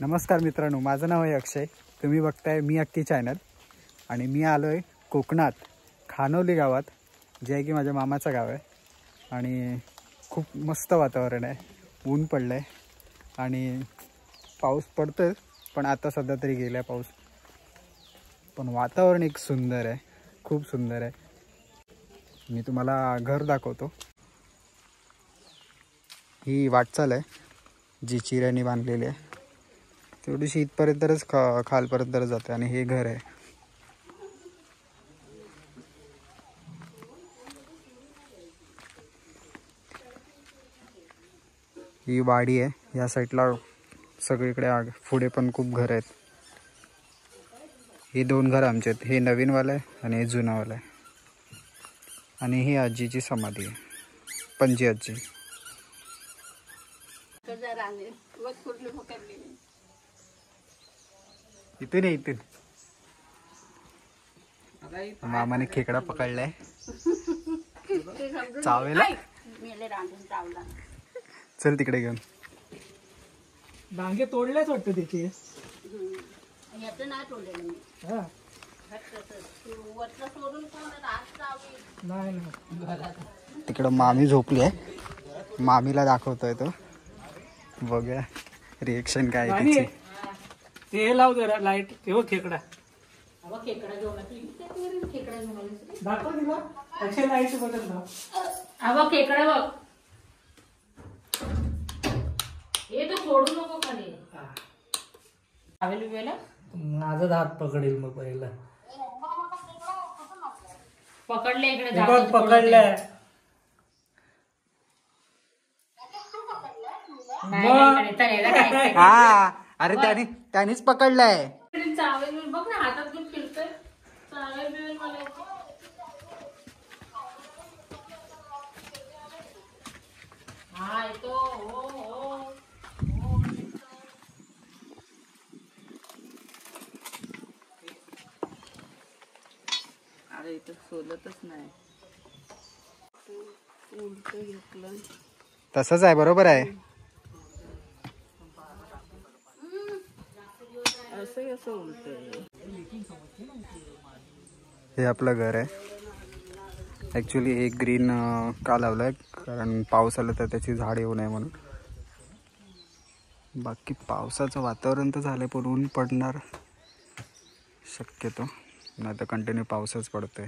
नमस्कार मित्रांनो, माझं नाव आहे अक्षय. तुम्ही बघताय मी अक्की चॅनल. आणि मी आलो आहे कोकणात खानोली गावात, जे आहे की माझ्या मामाचं गाव आहे. आणि खूप मस्त वातावरण आहे. ऊन पडलं आहे आणि पाऊस पडतोय, पण आता सध्या तरी गेला आहे पाऊस. पण वातावरण एक सुंदर आहे, खूप सुंदर आहे. मी तुम्हाला घर दाखवतो. ही वाटचाल आहे जी चिऱ्याने बांधलेली आहे. थोडीशी इथपर्यंतच खालपर्यंत जाते आणि हे घर आहे. ही वाडी आहे. या साईडला सगळीकडे पुढे पण खूप घर आहेत. हे दोन घर आमचे आहेत. हे नवीनवालं आहे आणि हे जुनावालं आहे. आणि ही आजीची समाधी आहे, पणजी आजी. इथून आहे, इथून मामाने खेकडा पकडलाय चावेला. चल तिकडे घेऊन. डांगे तोडलेच वाटतं त्याचे. तिकडं मामी झोपली आहे. मामीला दाखवतोय तो. बघा रिएक्शन काय आहे तिची. ते लाव जरा लाईट. तेव्हा खेकडा दाखव दिला. अक्षय लाईट बघत ना. खेकडा बघ. हे तो सोडू नको खाली. माझा हात पकडेल मग पहिला. पकडले इकडे. पकडलाय. हा अरे त्यानेच पकडलाय. चावेल बघ ना, हातात घेऊन फिरतोय. चावेल बिवेल मला. हा येतो. हो. अरे इथं सोलतच नाही. उलट घेतलं. तसंच आहे, बरोबर आहे. असं उलट. हे आपलं घर आहे. ॲक्च्युली हे ग्रीन का लावलं आहे, कारण पाऊस आला तर त्याची झाड येऊ नये म्हणून. बाकी पावसाचं वातावरण तर झालं, पण ऊन पडणार शक्यतो, नाही तर कंटिन्यू पाऊसच पडतोय.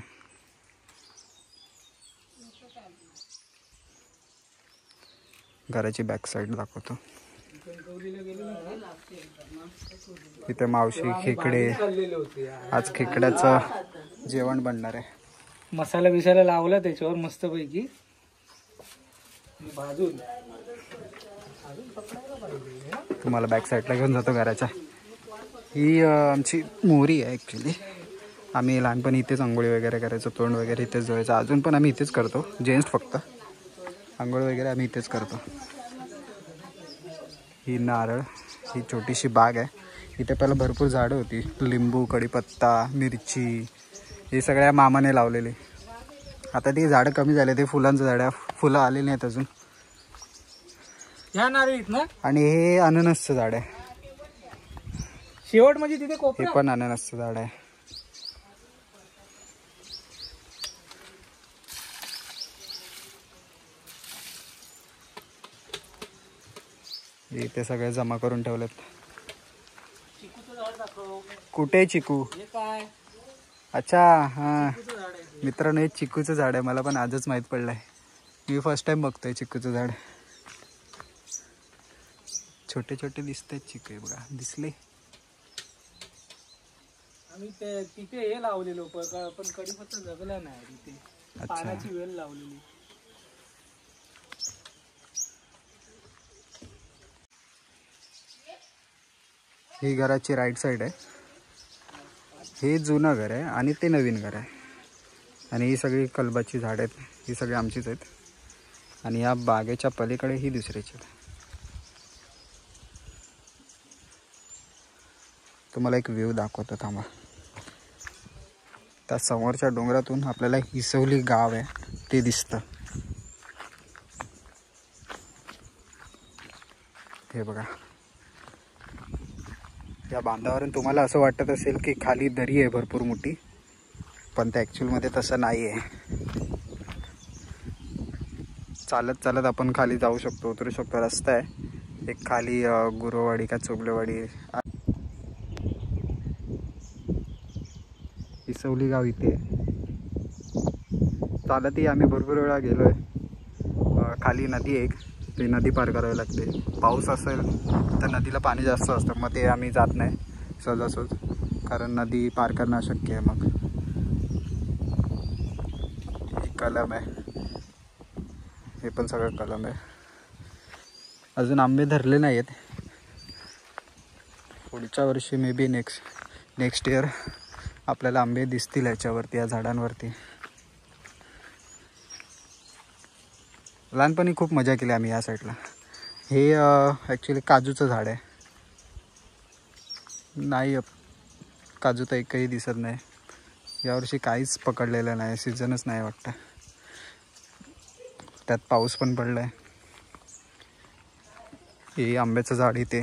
घराची बॅक साईड दाखवतो. इथे मावशी खेकडे. आज खेकड्याचं जेवण बनणार आहे. मसाला बिसाला लावला त्याच्यावर मस्त पैकी भाजून. तुम्हाला बॅक साईडला घेऊन जातो घराच्या. ही आमची मोरी आहे ॲक्च्युली. आम्ही लहानपणी इथेच आंघोळी वगैरे करायचो, तोंड वगैरे इथेच धुवायचं. अजून पण आम्ही इथेच करतो, जेंट्स फक्त. आंघोळ वगैरे आम्ही इथेच करतो. ही नारळ, ही छोटीशी बाग आहे. इथे पहिला भरपूर झाडं होती. लिंबू, कढीपत्ता, मिरची, हे सगळ्या मामाने लावलेले. आता ती झाडं कमी झाले. ते फुलांचं झाड आहे, फुलं आलेली नाहीत अजून. ह्या नारळीत ना. आणि हे अननसचं झाड आहे. शेवट म्हणजे तिथे हे पण अननसचं झाड आहे. इथे सगळे जमा करून ठेवलेत. कुठे चिकू? अच्छा, हां मित्रांनो, हे चिकूचं झाड आहे. मला पण आजच माहीत पडलंय. मी फर्स्ट टाइम बघतोय चिकूचं झाड. छोटे छोटे दिसत आहेत चिकू. बघा, दिसले. आम्ही तिथे हे लावलेलो, पण कढीपत्ता जगला नाही तिथे. पाण्याची वेल लावलेली. ही घराची राईट साईड आहे. हे जुनं घर आहे आणि ते नवीन घर आहे. आणि ही सगळी कलबाची झाड आहेत, ही सगळी आमचीच आहेत. आणि या बागेच्या पलीकडे ही दुसऱ्याची आहेत. तुम्हाला एक व्ह्यू दाखवतो, थांबा. त्या समोरच्या डोंगरातून आपल्याला हिसवली गाव आहे ते दिसतं. हे बघा, या बांधावरून तुम्हाला असं वाटत असेल की खाली दरी आहे भरपूर मोठी, पण ते ॲक्च्युअलमध्ये तसं नाही आहे. चालत चालत आपण खाली जाऊ शकतो, उतरू शकतो. रस्ता आहे एक खाली गुरुवाडी का चोगलेवाडी, इसवली गाव इथे. चालतही आम्ही भरपूर वेळा गेलो आहे. खाली नदी एक, ते नदी पार करावी लागते. पाऊस असेल तर नदीला पाणी जास्त असतं, मग ते आम्ही जात नाही सहजासहज, कारण नदी पार करणं अशक्य आहे. मग कलम आहे, हे पण सगळं कलम आहे. अजून आंबे धरले नाही आहेत. पुढच्या वर्षी मे बी नेक्स्ट इयर आपल्याला आंबे दिसतील याच्यावरती, या झाडांवरती. लहानपणी खूप मजा केली आम्ही या साईडला. हे ॲक्च्युली काजूचं झाड आहे. नाही, काजू तर एकही दिसत नाही यावर्षी. काहीच पकडलेलं नाही, सीझनच नाही वाटतं. त्यात पाऊस पण पडला आहे. हे आंब्याचं झाड इथे.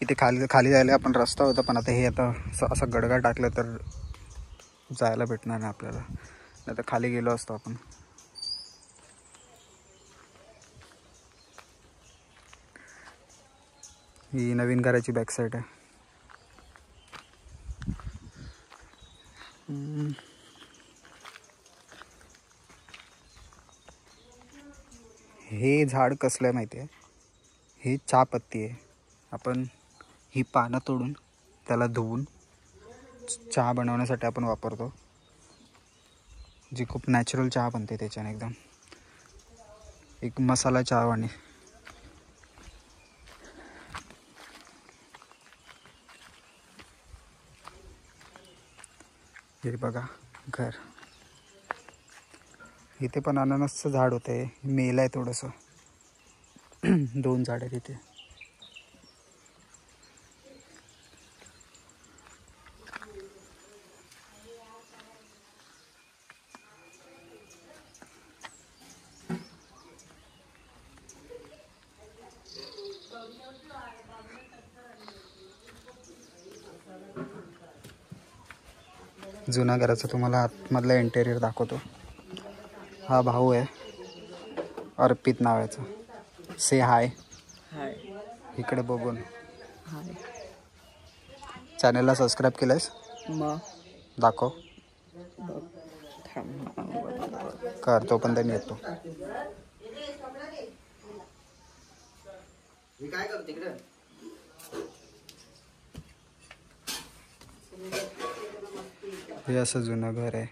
इथे खाली जायला आपण रस्ता होता, पण आता हे असं गडगा टाकलं तर जायला भेटणार नाही आपल्याला, नाही तर खाली गेलो असतो आपण. ही नवीन घराची बॅक साईड आहे. हे झाड कसलं आहे माहिती आहे? ही चहापत्ती आहे. आपण ही पानं तोडून त्याला धुवून चहा बनवण्यासाठी आपण वापरतो, जी खूप नॅचरल चहा बनते त्याच्याने, एकदम एक मसाला चहा. आणि हे बघा घर. इथे पण अननसचं झाड होतं, मेलं आहे थोडंसं. 2 झाड आहेत इथे. जुन्या घराचं तुम्हाला आतमधला इंटेरियर दाखवतो. हा भाऊ आहे, अर्पित नावाचा. से हाय. हाय. इकडे बघून. हाय. चॅनलला सबस्क्राईब केलंयस? मग दाखव. कर, तो पण त्यांनी येतो. काय करतो तिकडे? हे असं जुनं घर आहे.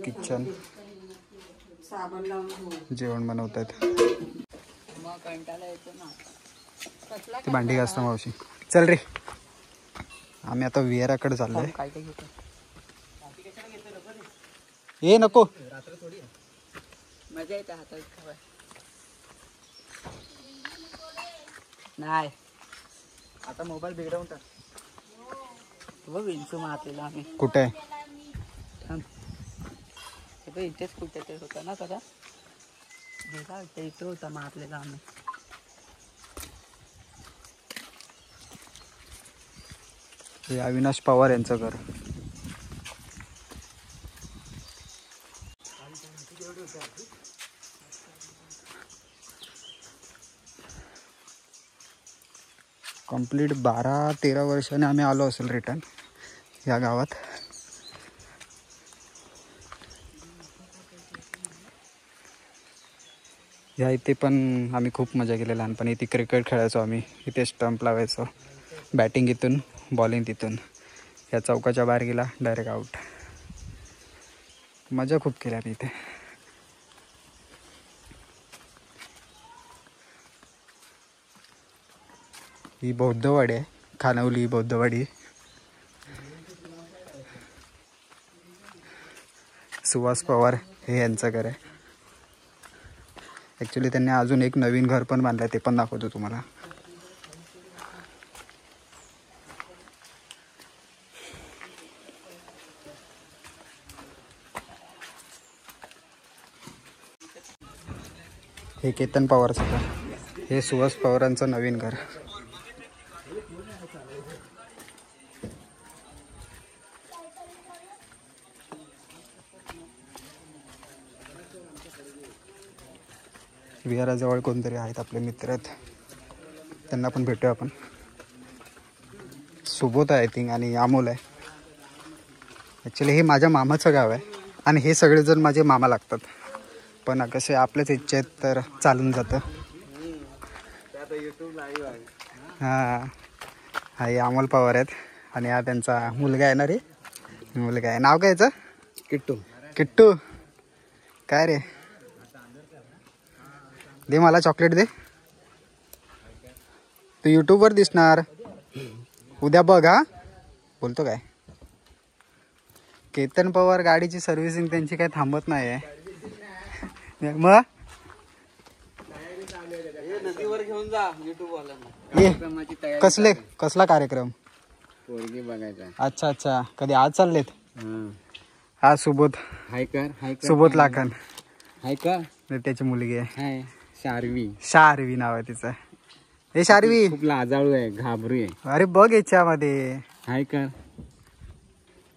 किचन, जेवण बनवतात. ती भांडी घासता मावशी. चल रे, आम्ही आता विहाराकडे चाललोय. हे नको, मजा येते हातात. नाही, आता मोबाईल बिघडवून टाक. बघ विंचू मारलेला आम्ही. कुठे आहे? इथेच कुठे ते होता ना कदा, इथे होता मारलेला आम्ही. हे अविनाश पवार यांचं घर. कंप्लीट 12-13 वर्षाने आम्ही आलो असेल रिटर्न या गावात. ह्या इथे पण आम्ही खूप मजा केली लहानपणी. इथे क्रिकेट खेळायचो आम्ही. इथे स्टंप लावायचो, बॅटिंग इथून, बॉलिंग तिथून. या चौकाच्या बाहेर गेला डायरेक्ट आउट. मजा खूप केली आम्ही इथे. ही बौद्धवाडी आहे, खानवली बौद्धवाडी. सुहास पवार हे यांचं घर आहे. ॲक्च्युली त्यांनी अजून एक नवीन घर पण बांधलं आहे, ते पण दाखवतो तुम्हाला. हे केतन पवारचं घर, हे सुहास पवारांचं नवीन घर. विहाराजवळ कोणतरी आहेत आपले मित्र आहेत, त्यांना पण भेटूया आपण. सुबोध आहे आय थिंक आणि अमोल आहे. ॲक्च्युली हे माझ्या मामाचं गाव आहे आणि हे सगळेजण माझे मामा लागतात, पण कसे आपल्याच इच्छा आहेत तर चालून जातं. हां, हा हे अमोल पवार आहेत आणि हा त्यांचा मुलगा आहे ना रे. मुलगा आहे. नाव काय याचं? किट्टू. किट्टू काय रे? दे मला चॉकलेट दे. तू यूट्यूबवर दिसणार उद्या बघ. हा बोलतो काय? केतन पवार गाडीची सर्व्हिसिंग त्यांची काही थांबत नाही आहे. मग नदीवर घेऊन जा कसला कार्यक्रम? पोरगी बघायचा. अच्छा अच्छा, कधी आज चाललेत? हा सुबोध. हाय कर. सुबोध लाखन हाय का? त्याची मुलगी आहे. हाय शार्वी. शार्वी नाव आहे तिचं. हे शार्वी खूप लाजाळू आहे, घाबरू आहे. अरे बघ याच्यामध्ये. हाय कर.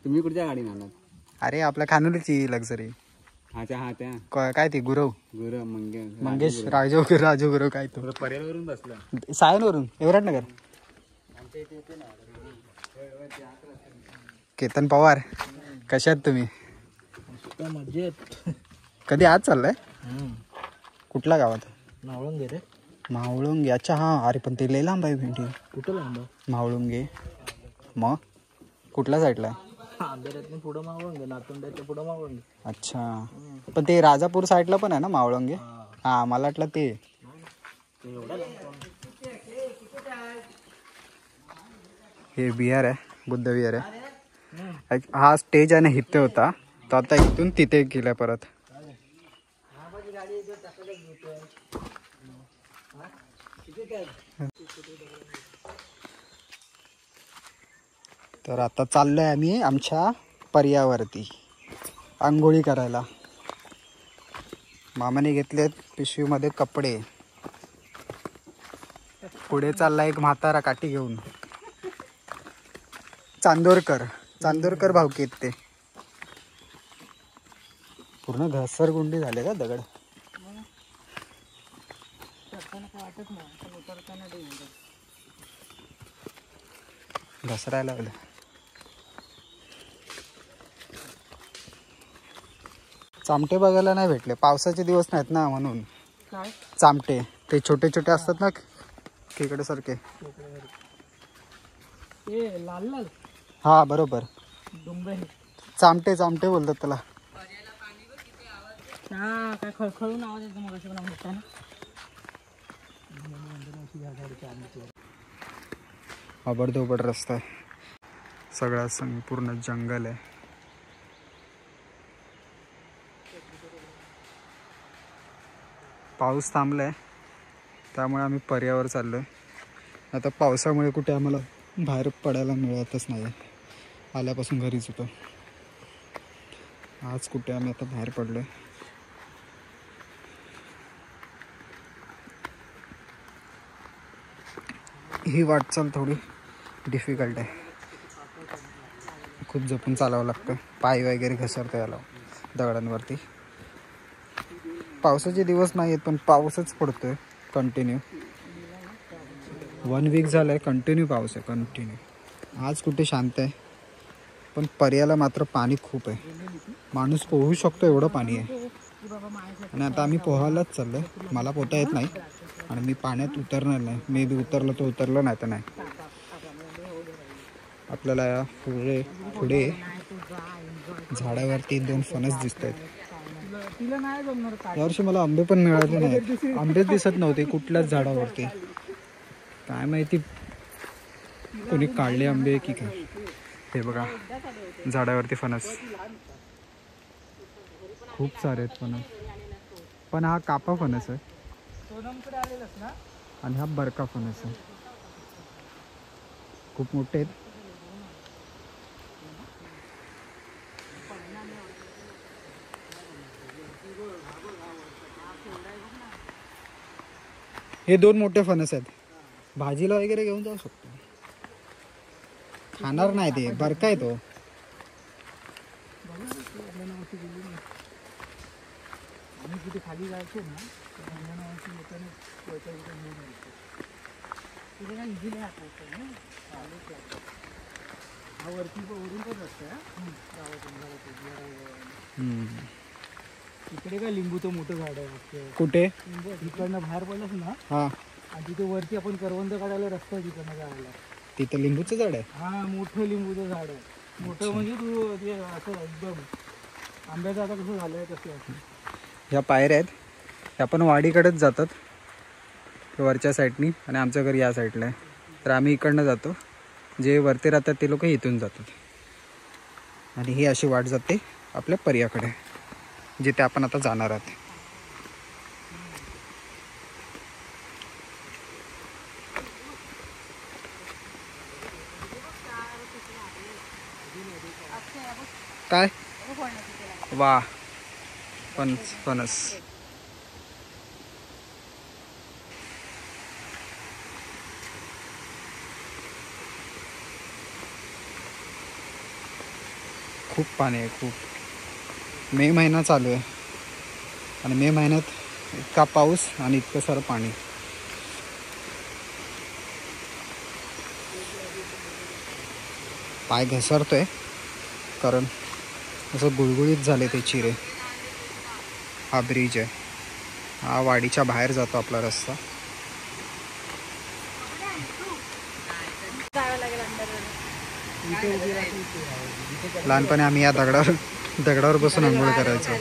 तुम्ही कुठच्या गाडीने आलात? अरे आपल्या खानोलीची लक्झरी. काय ती गुरव मंगेश राजू गुरव काय तो पर्यावरून बसला. सायनवरून एवराटनगर. केतन पवार कशा आहात तुम्ही? मजेत. कधी आज चाललाय? कुठल्या गावात? मावळंगे रे. मावळंगे. अच्छा हा. अरे पण ते लय लांब आहे भेंडी. कुठं लांब? मावळंगे. मग कुठल्या साईडला आहे? अंधेऱ्यातून पुढं मावळंगे, नातुंड्याच्या पुढं मावळंगे. अच्छा, पण ते राजापूर साईडला पण आहे ना मावळंगे? हा मला वाटलं ते. हे विहार आहे, बुद्ध विहार आहे. हा स्टेज आहे ना इथे होता, तो आता इथून तिथे गेला परत. तर आता चाललोय आम्ही आमच्या पर्यावरती आंघोळी करायला. मामाने घेतलेत पिशवीमध्ये कपडे. पुढे चालला एक म्हातारा काठी घेऊन. चांदोरकर भावकी आहेत ते. पूर्ण घसरगुंडी झाले का दगड. घसरायला लागलं. चामटे बघायला नाही भेटले, पावसाचे दिवस नाहीत ना म्हणून. चामटे ते छोटे छोटे असतात ना खेकडे सारखे. हा बरोबर, चामटे बोलतात त्याला. काय खळखळून आवाज येतो मग. अबडधोबड रस्ता आहे, सगळा पूर्ण जंगल आहे. पाऊस थांबलाय त्यामुळे आम्ही पर्यावर चाललोय. आता पावसामुळे कुठे आम्हाला बाहेर पडायला मिळतच नाही. आल्यापासून घरीच होतो. आज कुठे आम्ही आता बाहेर पडलोय. ही वाटचाल थोडी डिफिकल्ट आहे, खूप जपून चालावं लागतं. पाय वगैरे घसरता याला दगडांवरती. पावसाचे दिवस नाही आहेत पण पाऊसच पडतोय कंटिन्यू. 1 वीक झालं आहे कंटिन्यू पाऊस आहे, कंटिन्यू. आज कुठे शांत आहे, पण पर्याला मात्र पाणी खूप आहे. माणूस पोहू शकतो एवढं पाणी आहे. आणि आता आम्ही पोहायलाच चाललो आहे. मला पोहता येत नाही आणि मी पाण्यात उतरणार नाही. मे बी उतरलं तर उतरलं, नाही तर नाही. आपल्याला पुढे झाडावरती 2 फणस दिसत आहेत. यावर्षी मला आंबे पण मिळाले नाही. आंबेच दिसत नव्हते कुठल्याच झाडावरती. काय माहिती कोणी काढले आंबे की काय. हे बघा झाडावरती फणस खूप सारे आहेत फणस. पण हा कापा फणस आहे आणि हा बरका फणस आहे. खूप मोठे आहेत. हे 2 मोठे फणस आहेत. भाजीला वगैरे घेऊन जाऊ शकतो. खाणार नाही ते, बरका आहे तो. आम्ही कुठे खाली जायचो ना तिथे काय इझिली हातायचं ना. हा वरती वरून पण रस्ता आहे इकडे काय लिंबूचं मोठं झाड आहे. कुठे? इकडनं बाहेर पडलंच ना हा, आणि तिथे वरती आपण करवंद काढायला रस्ता आहे तिकडनं जायला. तिथं लिंबूचं झाड आहे. हा मोठं लिंबूचं झाड आहे. मोठं म्हणजे तू ते असं एकदम आंब्याचं आता कसं झालंय तसं. ह्या पायऱ्या आहेत, ह्या पण वाडीकडेच जातात वरच्या साईडनी, आणि आमचं घर या साईडला आहे. तर आम्ही इकडनं जातो. जे वरती राहतात ते लोक इथून जातात, आणि ही अशी वाट जाते आपल्या पर्याकडे, जिथे आपण आता जाणार आहोत. काय वा, फणस. खूप पाणी आहे, खूप. मे महिना चालू आहे आणि मे महिन्यात इतका पाऊस आणि इतकं सारं पाणी. पाय घसरतोय कारण असं गुळगुळीत झाले ते चिरे. हा ब्रिज आहे, हा वाडीच्या बाहेर जातो आपला रस्ता. लहानपणी आम्ही या दगडावर बसून आंघोळ करायचो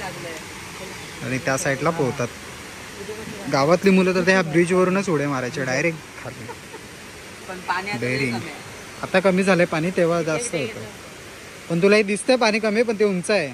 आणि त्या साईडला पोहतात. गावातली मुलं तर त्या ब्रिजवरूनच उड्या मारायचे डायरेक्ट खाली. डेअरिंग. आता कमी झालंय पाणी, तेव्हा जास्त होतं. पण तुला हे दिसतंय पाणी कमी, पण ते उंच आहे.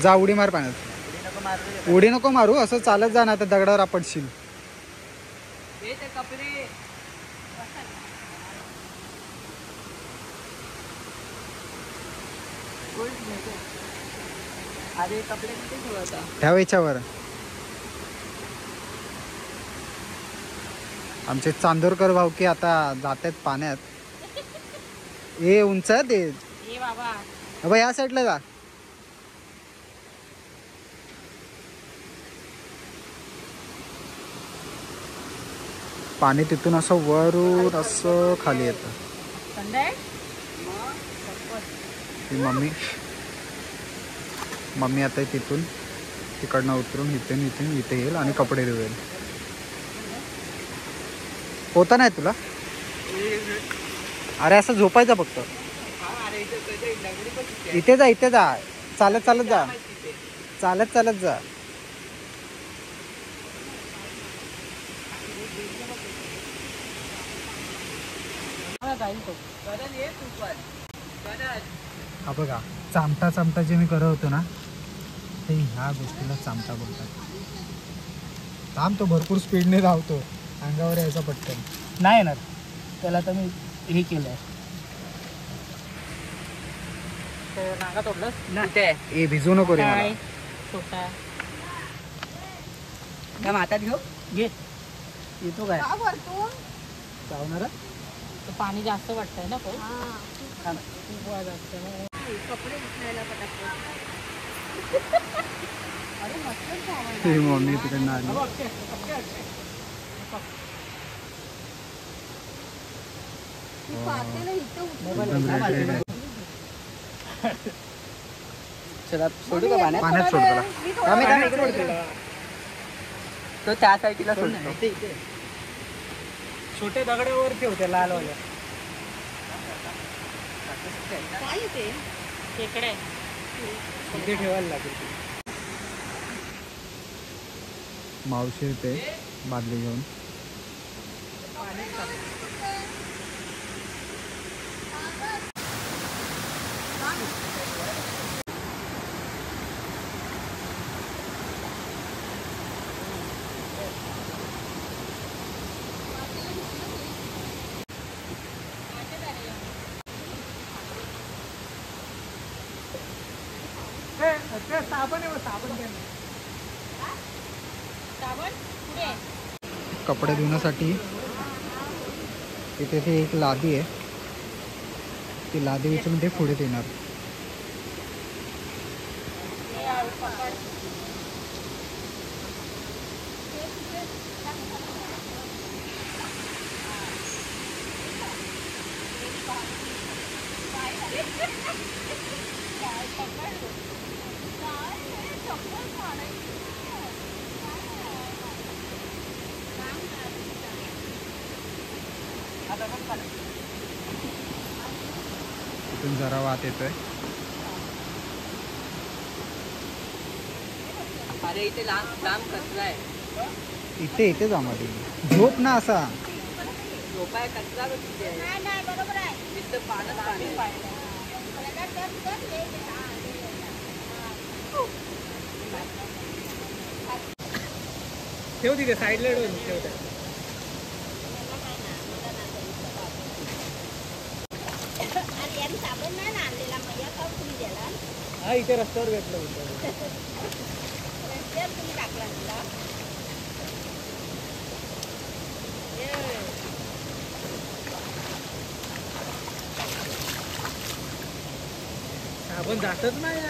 जा उडी मार पाण्यात. उडी नको मारू, असं चालत जा ना, तर दगडावर आपटशील. ठेव याच्यावर. आमचे चांदोरकर भाऊ की आता जात आहेत पाण्यात. हे उंच आहे ते बाबा, या साईडला जा. पाणी तिथून असं वरून असं खाली येतं. मम्मी आता तिथून तिकडनं उतरून इथे येईल आणि कपडे धुवेल. होता नाही तुला? अरे असं झोपायचं फक्त. इथे जा, चालत जा. हा बघा, चामटा जे मी करत होतो ना, ते ह्या गोष्टीला चामटा बोलतात. थांब, तो भरपूर स्पीडने धावतो, अंगावर यायचा पटकन नाही येणार त्याला. तर मी हे केलंय, नागा तोडलं. ए भिजू नको रे मला. छोटा काय हातात घेऊ घे. येतो काय चावणार? पाणी जास्त वाटतंय ना कपडे मम्मी तिकडनं आली. सोडू का पाण्यात सोड तो त्या साईडला सोड. छोटे दगडावर ठेवते लालवाल्या. इथे ठेवायला लागेल. मावशी येते बादली घेऊन. साबण आहे, साबण दे. साबण पुढे. कपडे धुण्यासाठी तिथे ते एक लादी आहे, ती लादी उचलून ते पुढे देणार. इथून जरा वात येतोय. अरे इथे लांब लांब कचरा आहे. इथे इथे जमा दे झोप ना असा. झोपाय कचरा किती आहे. नाही बरोबर आहे. नुसतं पाणी पाणी. ठेव तिथे साईडला ठेव. हा इथे रस्त्यावर भेटलं होतं. साबण जातच नाही.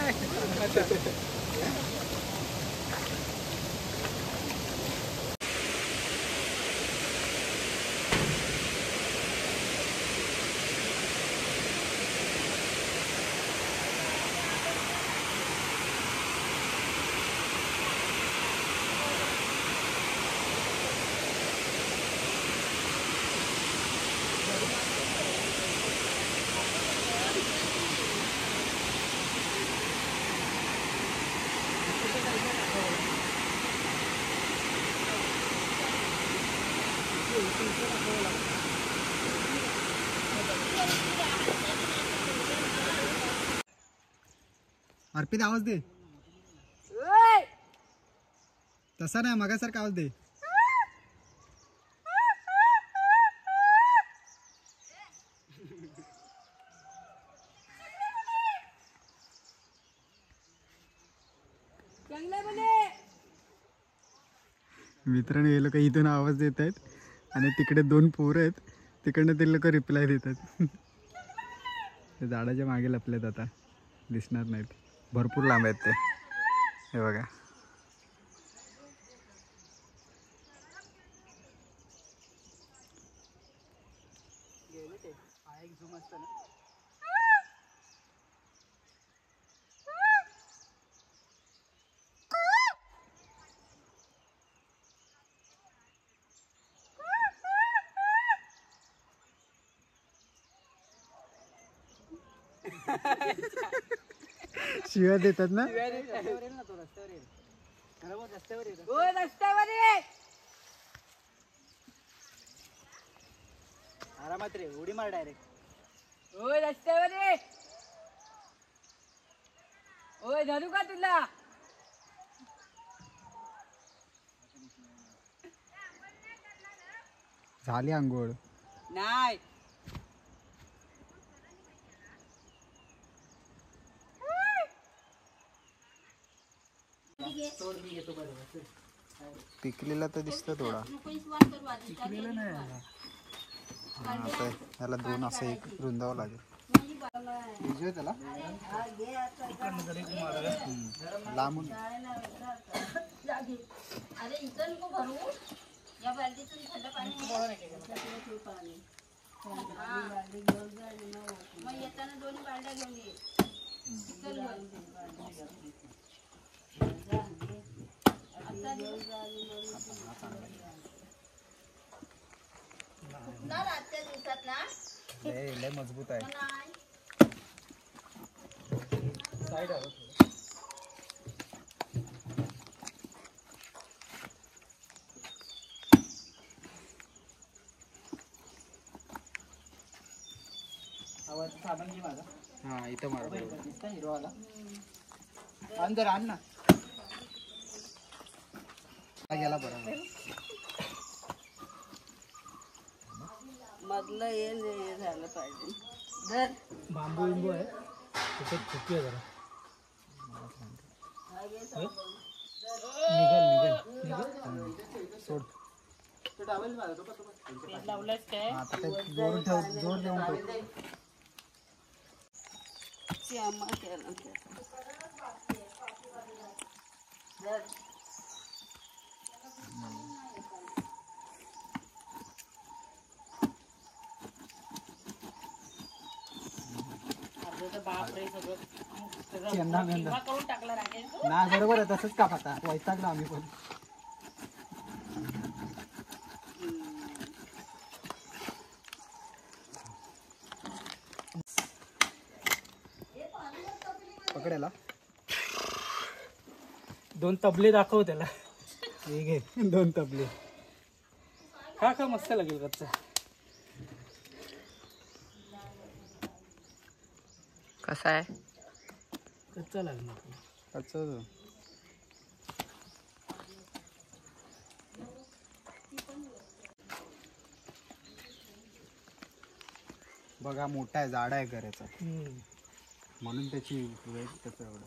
अर्पित आवाज दे. तसा नाही मगासारखा आवाज दे. मित्रांनो हे लोक इथून आवाज देत आहेत आणि तिकडे दोन पोरं आहेत, तिकडनं ते लोक रिप्लाय देतात. ते झाडाच्या मागे लपलेत, आता दिसणार नाहीत. भरपूर लांब आहेत ते. हे बघा. शिव्या देतात ना. आरामात रे, उडी मार डायरेक्ट. ओय रस्त्यावर ये. ओय धरू का तुला. झाली आंघोळ. नाही पिकलेला तर दिसतं थोडा. पिकलेला नाही. आता याला दोन असं एक रुंदावं लागेल. त्याला लांबून. येताना दोन्ही बालद्या घेऊन ये. लय मजबूत आहे. साबण घे माझा. हा इथं मारा. हिरोवाला अंदर आण ना. गेला बरोबर. मधलं हे झालं पाहिजे. धर. बांबू बिंबू आहे, त्याच्यात खुपी आहे जरा. सोड लावलंच काय आता ते जोर देऊन ठेव. बापरे सगळं करून टाकला राकेश. ना बरोबर आहे तसंच का आता वैतागलो आम्ही पण. पकडेला 2 तबले दाखव त्याला. हे घे 2 तबले. खा मस्त लागेल कच्चा. कसा आहे? कच्चा लागणार. अच्छा बघा मोठा आहे, जाडा आहे घराचा, म्हणून त्याची वेट त्याचं एवढं.